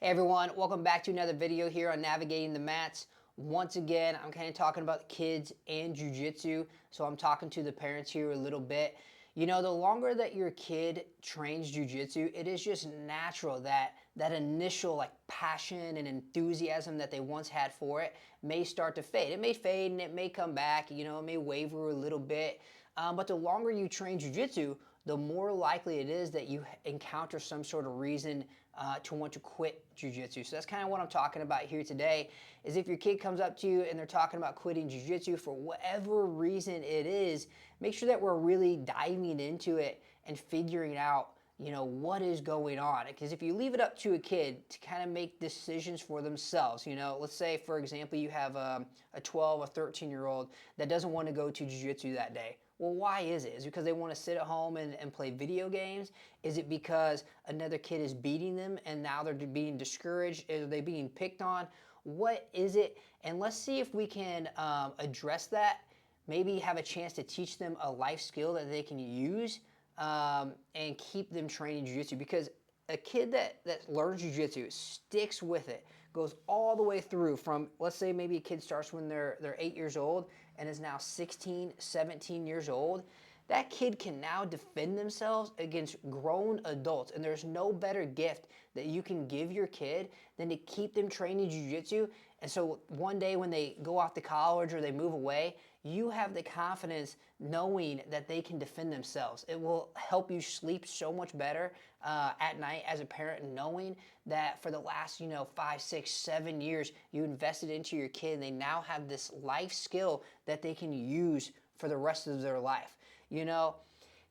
Hey everyone, welcome back to another video here on Navigating the Mats. Once again, I'm kind of talking about kids and jiu-jitsu, so I'm talking to the parents here a little bit. You know, the longer that your kid trains jiu-jitsu, it is just natural that that initial passion and enthusiasm that they once had for it may start to fade. It may fade and it may come back, you know, it may waver a little bit. But the longer you train jiu-jitsu, the more likely it is that you encounter some sort of reason to want to quit jiu-jitsu. So that's kind of what I'm talking about here today, is if your kid comes up to you and they're talking about quitting jiu-jitsu for whatever reason it is, make sure that we're really diving into it and figuring out, you know, what is going on. Because if you leave it up to a kid to kind of make decisions for themselves, you know, let's say, for example, you have a 12 or 13-year-old that doesn't want to go to jiu-jitsu that day. Well, why is it? Is it because they want to sit at home and play video games? Is it because another kid is beating them and now they're being discouraged? Are they being picked on? What is it? And let's see if we can address that, maybe have a chance to teach them a life skill that they can use and keep them training jiu-jitsu. Because a kid that learns jiu-jitsu sticks with it, goes all the way through from, let's say maybe a kid starts when they're 8 years old and is now 16, 17 years old. That kid can now defend themselves against grown adults, and there's no better gift that you can give your kid than to keep them training jiu-jitsu. And so one day when they go off to college or they move away, you have the confidence knowing that they can defend themselves. It will help you sleep so much better at night as a parent, knowing that for the last 5, 6, 7 years you invested into your kid, and they now have this life skill that they can use for the rest of their life. You know,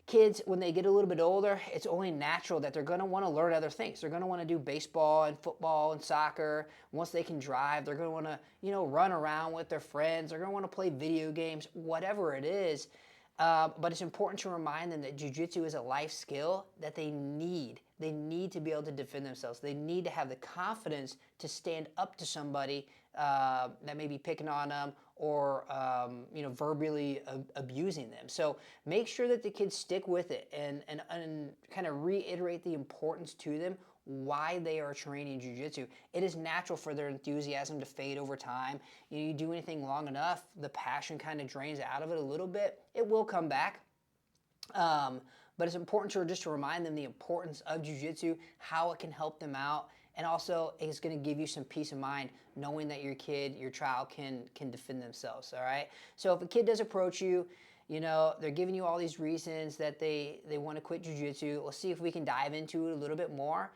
kids, when they get a little bit older, it's only natural that they're going to want to learn other things. They're going to want to do baseball and football and soccer. Once they can drive, they're going to want to, run around with their friends. They're going to want to play video games, whatever it is. But it's important to remind them that jiu-jitsu is a life skill that they need. They need to be able to defend themselves. They need to have the confidence to stand up to somebody that may be picking on them or verbally abusing them. So make sure that the kids stick with it and kind of reiterate the importance to them why they are training jiu-jitsu. It is natural for their enthusiasm to fade over time. You do anything long enough, the passion kind of drains out of it a little bit. It will come back. But it's important to remind them the importance of jiu-jitsu, how it can help them out, and also it's going to give you some peace of mind knowing that your kid, your child can defend themselves, all right? So if a kid does approach you, they're giving you all these reasons that they want to quit jiu-jitsu, let's see if we can dive into it a little bit more.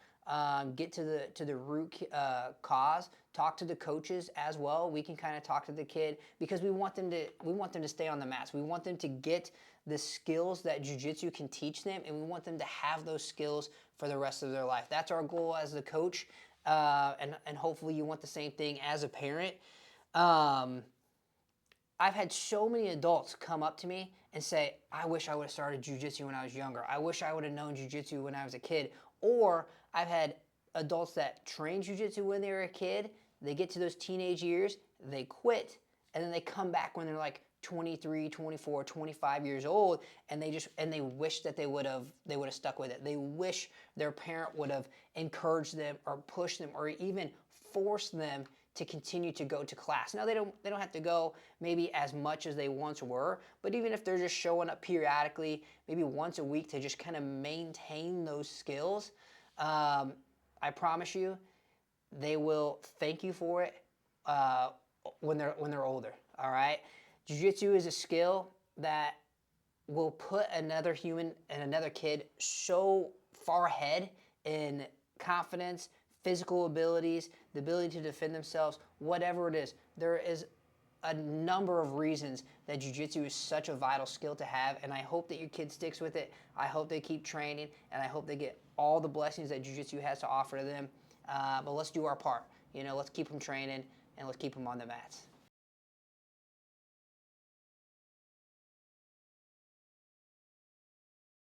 Get to the root cause. Talk to the coaches as well. We can kind of talk to the kid because we want them to stay on the mats. We want them to get the skills that jiu-jitsu can teach them, and we want them to have those skills for the rest of their life. That's our goal as the coach, and hopefully you want the same thing as a parent. I've had so many adults come up to me and say, I wish I would have started jiu-jitsu when I was younger. I wish I would have known jiu-jitsu when I was a kid. Or I've had adults that train jiu-jitsu when they were a kid, they get to those teenage years, they quit, and then they come back when they're like 23, 24, 25 years old, and they wish that they would have stuck with it. They wish their parent would have encouraged them or pushed them or even forced them to continue to go to class. Now they don't have to go maybe as much as they once were, but even if they're just showing up periodically, maybe once a week to just kind of maintain those skills, I promise you, they will thank you for it when they're older. All right, jiu-jitsu is a skill that will put another human and another kid so far ahead in confidence, physical abilities, the ability to defend themselves, whatever it is. There is a number of reasons that jiu-jitsu is such a vital skill to have, and I hope that your kid sticks with it. I hope they keep training, and I hope they get all the blessings that jiu-jitsu has to offer to them. But let's do our part. Let's keep them training, and let's keep them on the mats.